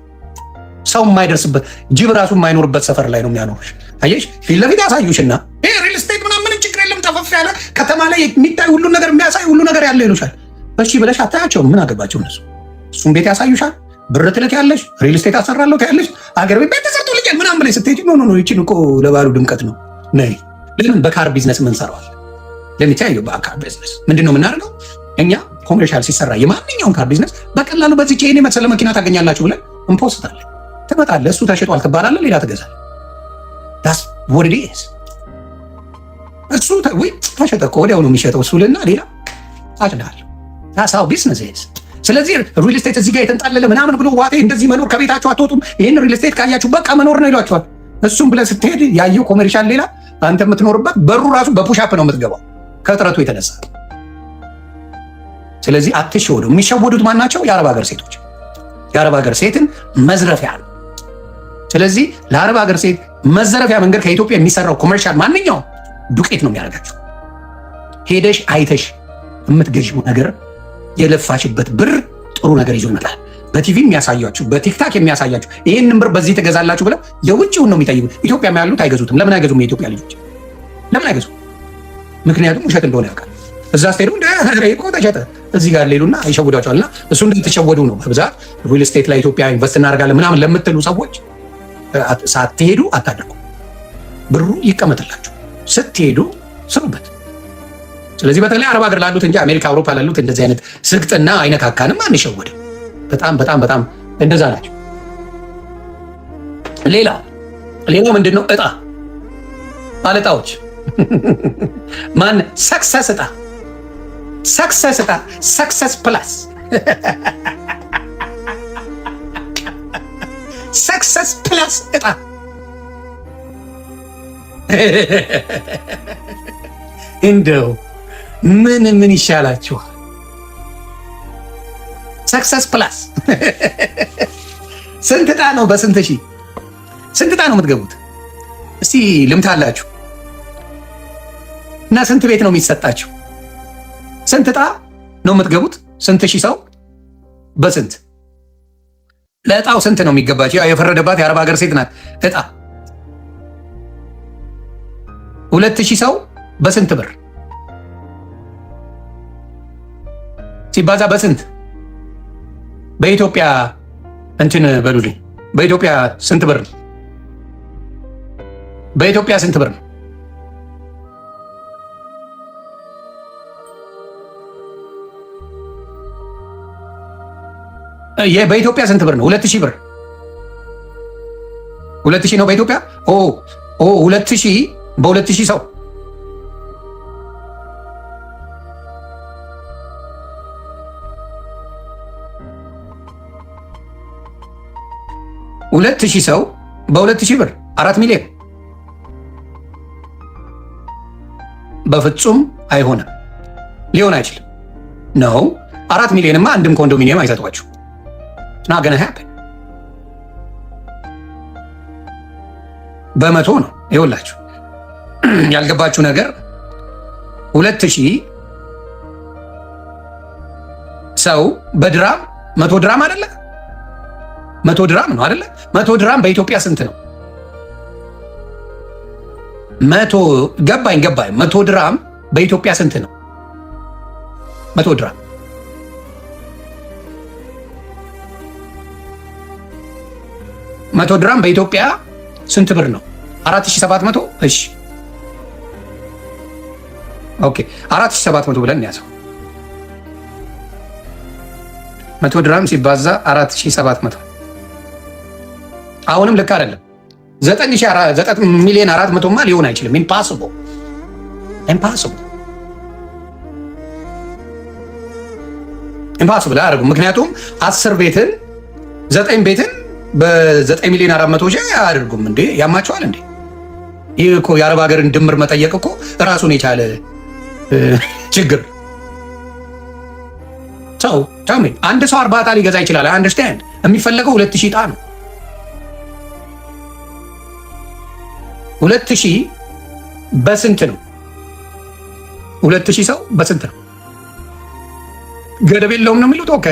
ሰው የማይደርስበት ጅብ ራሱ የማይኖርበት ሰፈር ላይ ነው የሚያኖርሽ። አየሽ፣ ፊት ለፊት ያሳዩሽና ይሄ ሪል ስቴት ምንም ችግር የለም፣ ተፈፍ ያለ ከተማ ላይ የሚታይ ሁሉ ነገር የሚያሳይ ሁሉ ነገር ያለ ይሉሻል። እሺ ብለሽ አታያቸውም። ምን አገባቸው እነሱ? እሱም ቤት ያሳዩሻል። ብር ትልኪያለሽ፣ ሪል ስቴት አሰራለሁ ትያለሽ። አገር ቤት ተሰርቶልኛል ምናምን ብለሽ ስትሄጂ ኖ ይቺን እኮ ለባሉ ድምቀት ነው ነይ። ለምን በካር ቢዝነስ ምን ሰራዋል? ለሚታየው በካር ቢዝነስ ምንድነው የምናደርገው እኛ? ኮሜርሻል ሲሰራ የማንኛውም ካር ቢዝነስ በቀላሉ በዚህ ቼን የመሰለ መኪና ታገኛላችሁ ብለን እንፖስታለን። ትመጣለህ፣ እሱ ተሸጧል ትባላለህ፣ ሌላ ትገዛለህ። ዳስ what it is። እሱ ተሸጠ እኮ ወዲያው ነው የሚሸጠው እሱ ልና ሌላ ታጭዳለህ። that's how business is። ስለዚህ ሪል ስቴት እዚህ ጋር የተንጣለለ ምናምን ብሎ ዋቴ እንደዚህ መኖር ከቤታችሁ አትወጡም፣ ይህን ሪል ስቴት ካያችሁ በቃ መኖር ነው ይሏቸዋል። እሱም ብለህ ስትሄድ ያየው ኮሜርሻል ሌላ፣ አንተ የምትኖርበት በሩ ራሱ በፑሻፕ ነው የምትገባው ከጥረቱ የተነሳ። ስለዚህ አትሸወዱ። የሚሸወዱት ማናቸው? የአረብ ሀገር ሴቶች። የአረብ ሀገር ሴትን መዝረፊያ ነው። ስለዚህ ለአረብ ሀገር ሴት መዘረፊያ መንገድ ከኢትዮጵያ የሚሰራው ኮሜርሻል ማንኛውም ዱቄት ነው የሚያደርጋቸው። ሄደሽ አይተሽ የምትገዢው ነገር የለፋሽበት ብር ጥሩ ነገር ይዞ ይመጣል። በቲቪ የሚያሳያችሁ በቲክታክ የሚያሳያችሁ ይህንን ብር በዚህ ትገዛላችሁ ብለው የውጭውን ነው የሚጠይቁት። ኢትዮጵያ ያሉት አይገዙትም። ለምን አይገዙም? የኢትዮጵያ ልጆች ለምን አይገዙም? ምክንያቱም ውሸት እንደሆነ ያውቃል። እዛ ስትሄዱ እኮ ተሸጠ እዚህ ጋር ሌሉና ይሸውዷቸዋልና እሱ እንደተሸወዱ ነው በብዛት ሪል ስቴት ላይ ኢትዮጵያ ኢንቨስት እናደርጋለን ምናምን ለምትሉ ሰዎች ሳትሄዱ አታድርጉ። ብሩ ይቀመጥላችሁ፣ ስትሄዱ ስሩበት። ስለዚህ በተለይ አረብ ሀገር ላሉት እንጂ አሜሪካ፣ አውሮፓ ላሉት እንደዚህ አይነት ስግጥና አይነት አካንም አንሸወድም። በጣም እንደዛ ናቸው። ሌላው ምንድን ነው? እጣ ባለጣዎች ማን? ሰክሰስ እጣ፣ ሰክሰስ ፕላስ፣ ሰክሰስ ፕላስ እጣ። እንደው ምን ይሻላችኋል? ሰክሰስ ፕላስ ስንት እጣ ነው? በስንት ሺህ ስንት እጣ ነው የምትገቡት? እስቲ ልምታላችሁ እና ስንት ቤት ነው የሚሰጣችሁ? ስንት እጣ ነው የምትገቡት? ስንት ሺህ ሰው በስንት ለእጣው ስንት ነው የሚገባቸው? የፈረደባት የአረብ ሀገር ሴት ናት። እጣ 2000 ሰው በስንት ብር ሲባዛ በስንት? በኢትዮጵያ እንትን በሉልኝ። በኢትዮጵያ ስንት ብር ነው? በኢትዮጵያ ስንት ብር ነው? በኢትዮጵያ ስንት ብር ነው? 2000 ብር። 2000 ነው በኢትዮጵያ። 2000 በ2000 ሰው 2000 ሰው በ2000 ብር 4 ሚሊዮን። በፍጹም አይሆንም፣ ሊሆን አይችልም ነው። 4 ሚሊዮንማ አንድም ኮንዶሚኒየም አይሰጧችሁ። ና ገና happen በመቶ ነው። ይኸውላችሁ ያልገባችሁ ነገር 2000 ሰው በድራም 100 ድራም አይደለ? 100 ድራም ነው አይደለ? 100 ድራም በኢትዮጵያ ስንት ነው? 100 ድራም በኢትዮጵያ ስንት ነው? 100 ድራም 100 ድራም በኢትዮጵያ ስንት ብር ነው? 4700። እሺ ኦኬ 4700 ብለን ያዘው። 100 ድራም ሲባዛ 4700 አሁንም ልክ አይደለም። 9 ሚሊዮን 400ማ ሊሆን አይችልም። ኢምፓሲብል አያደርጉም። ምክንያቱም 10 ቤትን 9 ቤትን በ9 ሚሊዮን 400 ሺህ አያደርጉም እንዴ? ያማቸዋል እንዴ? ይህ እኮ የአረብ ሀገርን ድምር መጠየቅ እኮ ራሱን የቻለ ችግር። አንድ ሰው 40 ዕጣ ሊገዛ ይችላል። አንደርስታንድ። የሚፈለገው 2000 ዕጣ ነው። 2000 በስንት ነው? 2000 ሰው በስንት ነው? ገደብ የለውም ነው የሚሉት። ኦኬ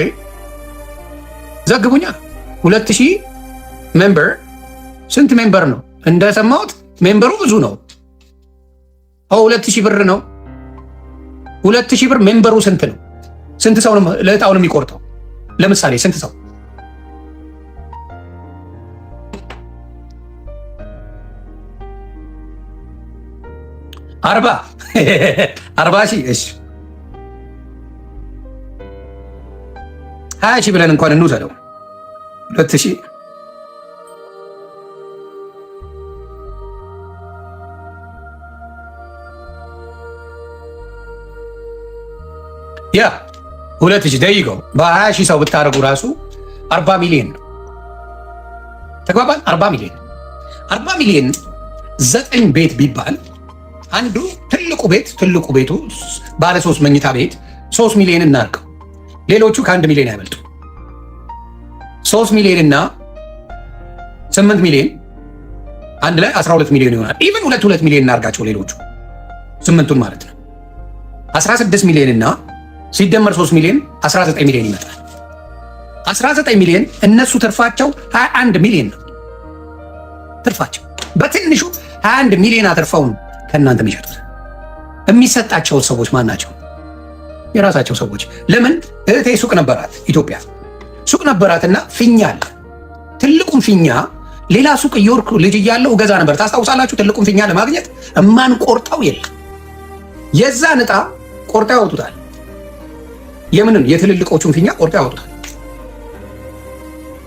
ዘግቡኛ። 2000 ሜምበር ስንት ሜምበር ነው? እንደሰማሁት ሜምበሩ ብዙ ነው። 2000 ብር ነው። 2000 ብር ሜምበሩ ስንት ነው? ስንት ሰው ነው ለዕጣውን የሚቆርጠው? ለምሳሌ ስንት ሰው? 40 ሺህ። እሺ 20 ሺህ ብለን እንኳን እንውሰደው። 2000 ያ 2000 ደይገው በ20 ሺህ ሰው ብታደርጉ ራሱ 40 ሚሊዮን ነው። ተግባባን? 40 ሚሊዮን 9 ቤት ቢባል አንዱ ትልቁ ቤቱ ባለ 3 መኝታ ቤት 3 ሚሊዮን እናርገው። ሌሎቹ ከ1 ሚሊዮን አይበልጡ። 3 ሚሊዮን እና 8 ሚሊዮን አንድ ላይ 12 ሚሊዮን ይሆናል። ኢቭን 2 ሚሊዮን እናርጋቸው ሌሎቹ 8ቱን ማለት ነው። 16 ሚሊዮን እና ሲደመር 3 ሚሊዮን 19 ሚሊዮን ይመጣል። 19 ሚሊዮን እነሱ ትርፋቸው 21 ሚሊዮን ነው። ትርፋቸው በትንሹ 21 ሚሊዮን አትርፈውን ከእናንተ የሚሸጡት የሚሰጣቸው ሰዎች ማን ናቸው? የራሳቸው ሰዎች። ለምን? እህቴ ሱቅ ነበራት፣ ኢትዮጵያ ሱቅ ነበራትና ፊኛ አለ። ትልቁን ፊኛ ሌላ ሱቅ እየወርኩ ልጅ እያለሁ እገዛ ነበር። ታስታውሳላችሁ? ትልቁን ፊኛ ለማግኘት እማን ቆርጠው የለም። የዛን ዕጣ ቆርጠው ያወጡታል። የምንን? የትልልቆቹን ፊኛ ቆርጠው ያወጡታል።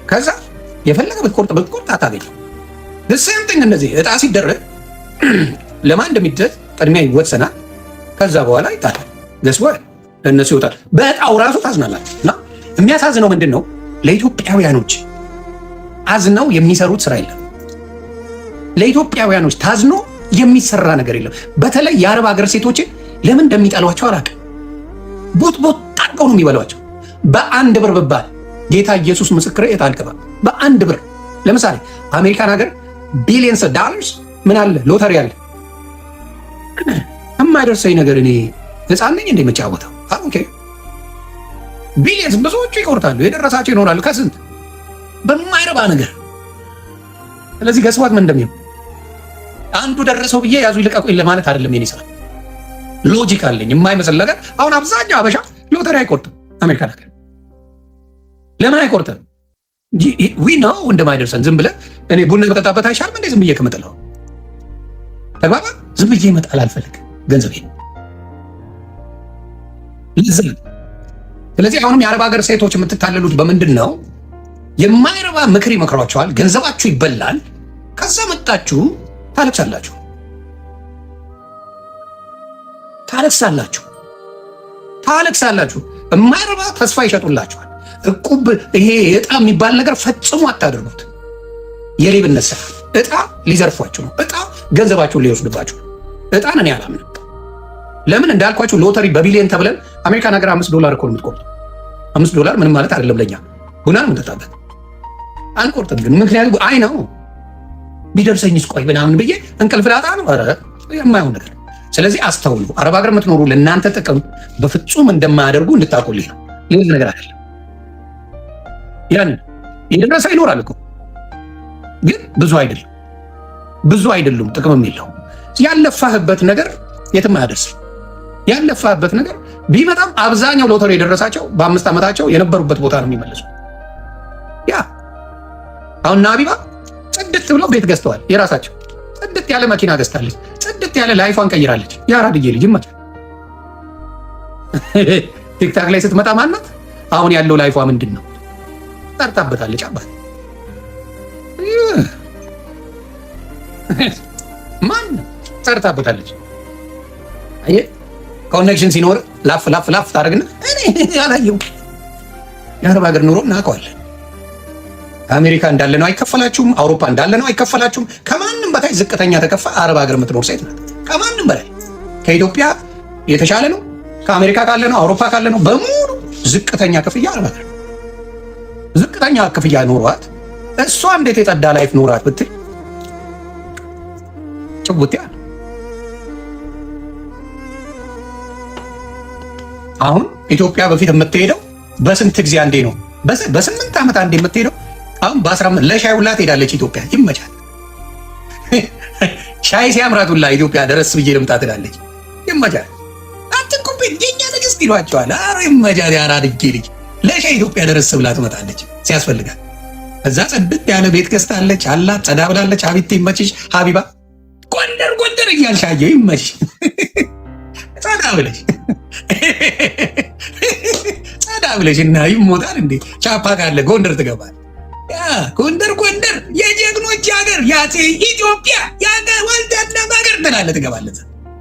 ከዛ የፈለገ ብትቆርጥ አታገኘው። ሴም ቲንግ እንደዚህ ዕጣ ሲደረግ ለማን እንደሚደረግ ቅድሚያ ይወሰናል። ከዛ በኋላ ይጣላል። ገስወ ለእነሱ ይወጣል። በዕጣው ራሱ ታዝናላችሁ። እና የሚያሳዝነው ምንድን ነው? ለኢትዮጵያውያኖች አዝነው የሚሰሩት ስራ የለም። ለኢትዮጵያውያኖች ታዝኖ የሚሰራ ነገር የለም። በተለይ የአረብ ሀገር ሴቶችን ለምን እንደሚጠሏቸው አላውቅም። ቦት ጣልቀው ነው የሚበሏቸው። በ1 ብር ብባል ጌታ ኢየሱስ ምስክሬ የታልቀባል። በ1 ብር ለምሳሌ አሜሪካን ሀገር ቢሊየንስ ዶላርስ ምን አለ ሎተሪ አለ። የማይደርሰኝ ነገር እኔ ህፃን ነኝ እንደ መጫወተው ኦኬ። ቢሊየንስ ብዙዎቹ ይቆርጣሉ፣ የደረሳቸው ይኖራሉ ከስንት በማይረባ ነገር። ስለዚህ ገስዋት ምን እንደሚሆን አንዱ ደረሰው ብዬ ያዙ ይልቀቁኝ ለማለት አይደለም የኔ ስራ። ሎጂክ አለኝ የማይመስል ነገር። አሁን አብዛኛው አበሻ ሎተሪ አይቆርጥም። አሜሪካን ሀገር ለምን አይቆርጥም? ዊ ነው እንደማይደርሰን ዝም ብለህ እኔ ቡና መጠጣበት አይሻልም እንዴ? ዝም ብዬ ከመጠላው ተግባባ። ዝም ብዬ መጣል አልፈልግም ገንዘቤ። ስለዚህ አሁንም የአረብ ሀገር ሴቶች የምትታለሉት በምንድን ነው? የማይረባ ምክር ይመክሯቸዋል፣ ገንዘባችሁ ይበላል። ከዛ መጣችሁ ታለቅሳላችሁ። የማይረባ ተስፋ ይሸጡላችኋል። እቁብ፣ ይሄ ዕጣ የሚባል ነገር ፈጽሞ አታደርጉት። የሌብነት ስራ። ዕጣ ሊዘርፏችሁ ነው። ዕጣ ገንዘባችሁን ሊወስድባችሁ ነው። ዕጣን እኔ አላምንም። ለምን እንዳልኳችሁ ሎተሪ በቢሊየን ተብለን አሜሪካን ሀገር $5 እኮ ነው የምትቆርጠው። $5 ምንም ማለት አይደለም ለኛ። ቡና ነው የምንጠጣበት። አንቆርጥም ግን ምክንያቱም አይ ነው ቢደርሰኝስ ቆይ ምናምን ብዬ እንቅልፍ ላጣ ነው። ኧረ የማይሆን ነገር። ስለዚህ አስተውሉ። አረብ ሀገር የምትኖሩ ለእናንተ ጥቅም በፍጹም እንደማያደርጉ እንድታውቁልኝ ነው። ሌላ ነገር አይደለም። ያንን የደረሰ ይኖራል እኮ ግን ብዙ አይደሉም። ጥቅምም የለውም። ያለፋህበት ነገር የትም አያደርስም። ያለፋህበት ነገር ቢመጣም አብዛኛው ሎተሪ የደረሳቸው በ5 ዓመታቸው የነበሩበት ቦታ ነው የሚመለሱ። ያ አሁን ሀቢባ ጽድት ብለው ቤት ገዝተዋል የራሳቸው። ጽድት ያለ መኪና ገዝታለች። ጽድት ያለ ላይፏን ቀይራለች። የአራድዬ ልጅ ይመቻል። ቲክታክ ላይ ስትመጣ ማናት አሁን ያለው ላይፏ ምንድን ነው? ጠርታበታለች። አባት ማን ጠርታበታለች? አየህ ኮኔክሽን ሲኖር ላፍ ታደርግና እኔ ያላየው የአረብ ሀገር ኑሮ እናውቀዋለን። አሜሪካ እንዳለ ነው አይከፈላችሁም። አውሮፓ እንዳለ ነው አይከፈላችሁም። ከማንም በታች ዝቅተኛ ተከፋ አረብ ሀገር የምትኖር ሴት ናት። ከማንም በላይ ከኢትዮጵያ የተሻለ ነው። ከአሜሪካ ካለ ነው አውሮፓ ካለ ነው በሙሉ ዝቅተኛ ክፍያ አረብ ሀገር። ዝቅተኛ ክፍያ ኖሯት እሷ እንዴት የጸዳ ላይፍ ኖራት ብትል ጭቡት ያለ አሁን ኢትዮጵያ በፊት የምትሄደው በስንት ጊዜ አንዴ ነው? በ8 ዓመት አንዴ የምትሄደው አሁን በ15 ለሻይ ሁላ ትሄዳለች ኢትዮጵያ። ይመቻል። ሻይ ሲያምራት ሁላ ኢትዮጵያ ደረስ ብዬ ልምጣ ትላለች። ይመቻል። አትንኩብኝ የኛ ንግስት ይሏቸዋል። ኧረ ይመቻል። ያራድጌ ልጅ ለሻይ ኢትዮጵያ ደረስ ብላ ትመጣለች ሲያስፈልጋል። እዛ ጽድት ያለ ቤት ገዝታለች አላት። ጸዳ ብላለች። አቤት ይመችሽ ሀቢባ። ጎንደር እያልሽ አየሁ ይመችሽ። ጸዳ ብለሽ እና ይሞታል እንዴ ቻፓ ካለ ጎንደር ትገባል። ያ ጎንደር የጀግኖች ሀገር ያጼ ኢትዮጵያ ያገር ወልደና ሀገር ትላለህ ትገባለህ።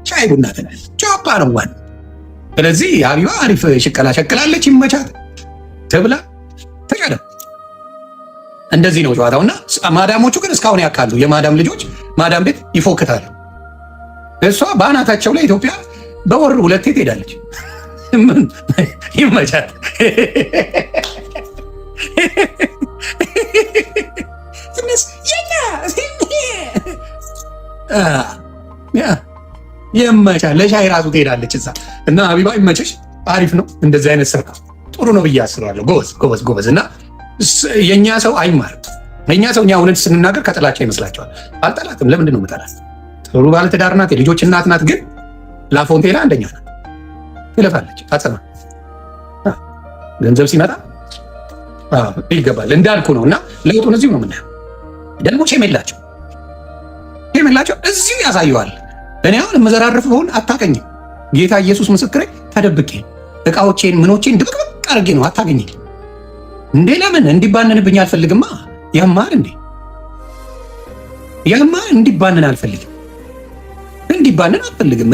ሻይ ቡና ትላለህ። ቻፓ ነው ዋን። ስለዚህ ሀቢባ አሪፍ ሽቀላ ሸቅላለች። ይመቻት ትብላ ተቀደም። እንደዚህ ነው ጨዋታውና ማዳሞቹ ግን እስካሁን ያካሉ። የማዳም ልጆች ማዳም ቤት ይፎክታሉ። እሷ በአናታቸው ላይ ኢትዮጵያ በወር 2 ትሄዳለች። ይመቻት። ይመቻል። ለሻይ ራሱ ትሄዳለች እዛ እና ሀቢባ ይመችሽ። አሪፍ ነው እንደዚህ አይነት ስራ ጥሩ ነው ብዬ አስባለሁ። ጎበዝ እና የእኛ ሰው አይማርም። የእኛ ሰው እኛ እውነት ስንናገር ከጥላቻ ይመስላቸዋል። አልጠላትም። ለምንድን ነው የምጠላት? ጥሩ ባለትዳር ናት፣ የልጆች እናት ናት። ግን ላፎንቴላ አንደኛ ናት። ትለፋለች፣ አጸና ገንዘብ ሲመጣ ይገባል። እንዳልኩ ነው እና ለውጡን እዚሁ ነው የምናየው። ደግሞ ሼም የላቸው እዚሁ ያሳየዋል። እኔ አሁን የምዘራርፍ በሆን አታገኝም። ጌታ ኢየሱስ ምስክሬ፣ ተደብቄ እቃዎቼን ምኖቼን ድብቅብቅ አድርጌ ነው አታገኝም። እንዴ ለምን እንዲባንንብኝ አልፈልግማ። ያማር እንዴ እንዲባንን አልፈልግም።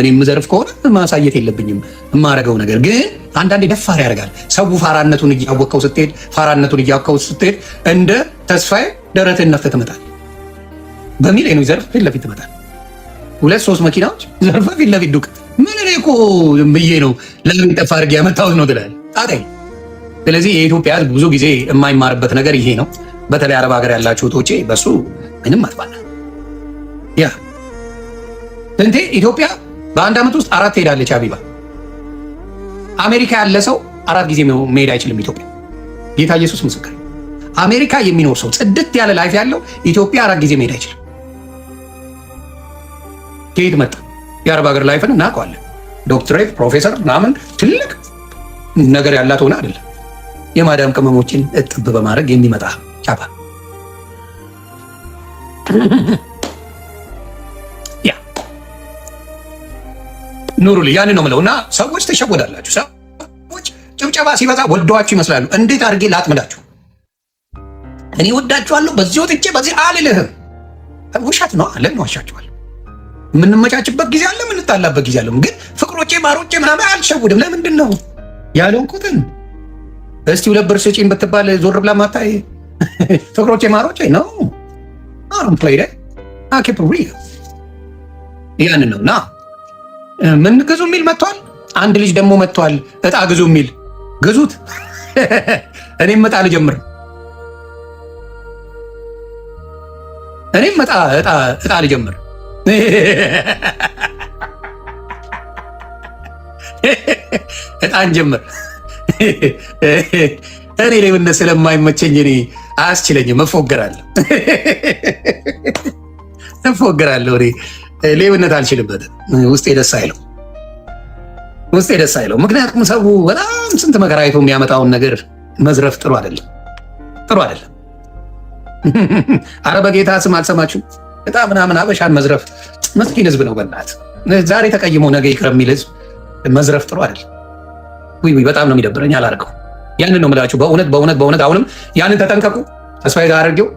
እኔ የምዘርፍ ከሆነ ማሳየት የለብኝም የማረገው ነገር። ግን አንዳንዴ ደፋር ያደርጋል ሰው። ፋራነቱን እያወቀው ስትሄድ እንደ ተስፋዬ ደረትን ነፍተህ ትመጣል በሚል ነው ዘርፍ ፊት ለፊት ትመጣል። 2-3 መኪናዎች ዘርፈ ፊት ለፊት ዱቅ ምን እኔ እኮ ብዬ ነው ለምን ጠፋ አድርጌ ያመጣሁት ነው ትላለህ። ጣጣኝ። ስለዚህ የኢትዮጵያ ሕዝብ ብዙ ጊዜ የማይማርበት ነገር ይሄ ነው። በተለይ አረብ ሀገር ያላችሁ እህቶቼ በሱ ምንም አጥፋና ያ እንዴ ኢትዮጵያ በአንድ ዓመት ውስጥ 4 ትሄዳለች ሀቢባ። አሜሪካ ያለ ሰው 4 ጊዜ መሄድ አይችልም ኢትዮጵያ። ጌታ ኢየሱስ ምስክር። አሜሪካ የሚኖር ሰው ጽድት ያለ ላይፍ ያለው ኢትዮጵያ 4 ጊዜ መሄድ አይችልም። ከየት መጣ? የአረብ ሀገር ላይፍን እናውቀዋለን። ዶክትሬት ፕሮፌሰር ምናምን ትልቅ ነገር ያላት ሆነ አይደለም። የማዳም ቅመሞችን እጥብ በማድረግ የሚመጣ ቻፓ ኑሩልኝ። ያን ነው የምለው እና ሰዎች ተሸወዳላችሁ። ሰዎች ጭብጨባ ሲበዛ ወደዋችሁ ይመስላሉ። እንዴት አድርጌ ላጥምዳችሁ? እኔ ወዳችኋለሁ በዚህ ወጥቼ በዚህ አልልህም። ውሸት ነው። ለምን ዋሻችኋል? የምንመቻችበት ጊዜ አለ፣ የምንጣላበት ጊዜ አለ። ግን ፍቅሮቼ ማሮቼ ምናምን አልሸውድም። ለምንድን ነው ያልሆንኩትን? እስቲ 2 ብር ስጪኝ ብትባል ዞር ብላ ማታይ ፍቅሮቼ ማሮቼ ነው አሁን ፕሌይ አኬፕሪ ያን ነውና ምን ግዙ የሚል መጥቷል። አንድ ልጅ ደግሞ መጥቷል። እጣ ግዙ የሚል ግዙት። እኔም እጣ ልጀምር። እጣ ልጀምር። እጣ እንጀምር። እኔ ሌብነት ስለማይመቸኝ እኔ አያስችለኝም። እፎገራለሁ እፎገራለሁ። እኔ ሌብነት አልችልበትም። ውስጤ ደስ አይለው፣ ውስጤ ደስ አይለው። ምክንያቱም ሰው በጣም ስንት መከራ አይቶ የሚያመጣውን ነገር መዝረፍ ጥሩ አይደለም፣ ጥሩ አይደለም። አረ በጌታ ስም አልሰማችሁ በጣም ምናምን አበሻን መዝረፍ መስኪን ህዝብ ነው። በእናት ዛሬ ተቀይሞ ነገ ይቅር የሚል ህዝብ መዝረፍ ጥሩ አይደለም። ውይ በጣም ነው የሚደብረኝ። አላርገው። ያንን ነው የምላችሁ። በእውነት አሁንም ያንን ተጠንቀቁ። ተስፋዬ ጋር አድርጌው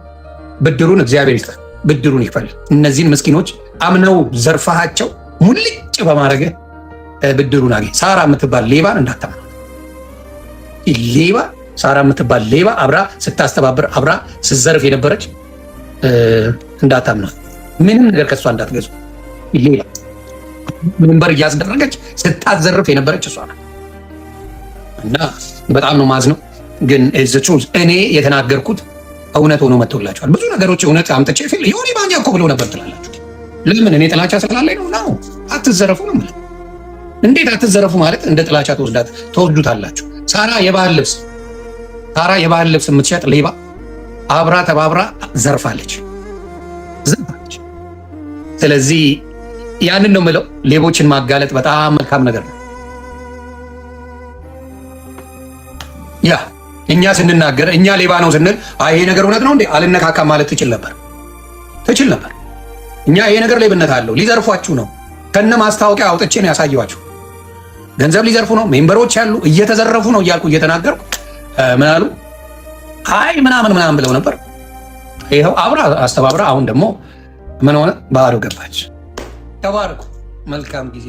ብድሩን እግዚአብሔር ይስጥ፣ ብድሩን ይክፈል። እነዚህን ምስኪኖች አምነው ዘርፋሃቸው ሙልጭ በማድረግ ብድሩን አገኝ። ሳራ የምትባል ሌባን እንዳታምነው። ሌባ ሳራ የምትባል ሌባ አብራ ስታስተባብር አብራ ስትዘርፍ የነበረች እንዳታምነው። ምንም ነገር ከእሷ እንዳትገዙ። ሌባ ምንም በር እያስደረገች ስታዘርፍ የነበረች እሷ ናት። እና በጣም ነው ማዝነው። ግን እኔ የተናገርኩት እውነት ሆኖ መጥቶላችኋል። ብዙ ነገሮች እውነት አምጥቼ ፊል የሆነ ባኛ እኮ ብለው ነበር ትላላችሁ። ለምን? እኔ ጥላቻ ስላለኝ ነው። አትዘረፉ ነው የምልህ። እንዴት አትዘረፉ ማለት እንደ ጥላቻ ተወስዱታላችሁ። ሳራ የባህል ልብስ የምትሸጥ ሌባ አብራ ተባብራ ዘርፋለች። ስለዚህ ያንን ነው የምለው። ሌቦችን ማጋለጥ በጣም መልካም ነገር ነው። ያ እኛ ስንናገር እኛ ሌባ ነው ስንል ይሄ ነገር እውነት ነው እንዴ አልነካካም ማለት ትችል ነበር። እኛ ይሄ ነገር ሌብነት አለው፣ ሊዘርፏችሁ ነው፣ ከነ ማስታወቂያ አውጥቼ ነው ያሳየኋችሁ። ገንዘብ ሊዘርፉ ነው፣ ሜምበሮች ያሉ እየተዘረፉ ነው እያልኩ እየተናገርኩ ምን አሉ? ምናምን ብለው ነበር። ይኸው አብራ አስተባብራ አሁን ደግሞ ምን ሆነ? ባህሩ ገባች። ተባረኩ። መልካም ጊዜ